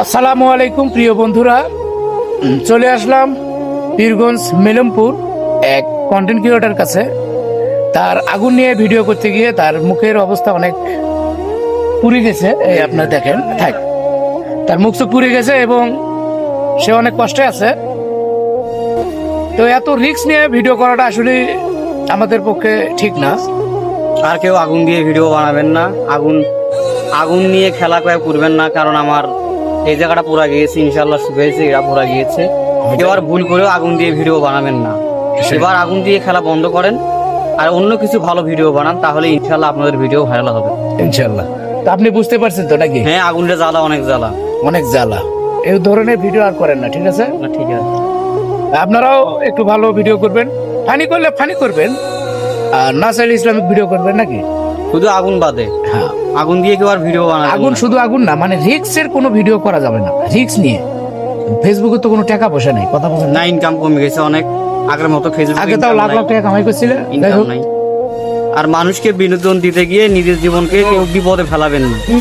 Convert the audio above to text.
আসসালামু আলাইকুম প্রিয় বন্ধুরা, চলে আসলাম পীরগঞ্জ মেলমপুর এক কন্টেন্ট ক্রিয়েটর কাছে। তার আগুন নিয়ে ভিডিও করতে গিয়ে তার মুখের অবস্থা অনেক পুড়ে গেছে। এই আপনারা দেখেন, থাক, তার মুখ চোখ পুড়ে গেছে এবং সে অনেক কষ্টে আছে। তো এত রিস্ক নিয়ে ভিডিও করাটা আসলে আমাদের পক্ষে ঠিক না। আর কেউ আগুন দিয়ে ভিডিও বানাবেন না, আগুন আগুন নিয়ে খেলা করে করবেন না, কারণ আমার এই জায়গাটা পুরা গিয়েছে, ইনশাল্লাহ শুকিয়েছে, এরা পুরা গিয়েছে। কেউ আর ভুল করেও আগুন দিয়ে ভিডিও বানাবেন না। এবার আগুন দিয়ে খেলা বন্ধ করেন আর অন্য কিছু ভালো ভিডিও বানান, তাহলে ইনশাল্লাহ আপনাদের ভিডিও ভাইরাল হবে ইনশাল্লাহ। তো আপনি বুঝতে পারছেন তো নাকি? হ্যাঁ, আগুনটা জ্বালা, অনেক জ্বালা, অনেক জ্বালা। এই ধরনের ভিডিও আর করেন না, ঠিক আছে? না ঠিক আছে। আপনারাও একটু ভালো ভিডিও করবেন, ফানি করলে ফানি করবেন, আর না চাইলে ইসলামিক ভিডিও করবেন নাকি? শুধু আগুন বাদে, হ্যাঁ, আগুন দিয়ে কেউ আর ভিডিও বানাবেন আগুন না। শুধু আগুন না, মানে রিক্সের কোনো ভিডিও করা যাবে না। রিক্স নিয়ে ফেসবুকে তো কোনো টাকা পয়সা নেই, কথা বলেন না, ইনকাম কমে গেছে অনেক, আগের মতো ফেসবুক আগে তাও লাখ লাখ টাকা কামাই করছিলে। যাই ইনকাম হোক, নাই। আর মানুষকে বিনোদন দিতে গিয়ে নিজের জীবনকে কেউ বিপদে ফেলাবেন না।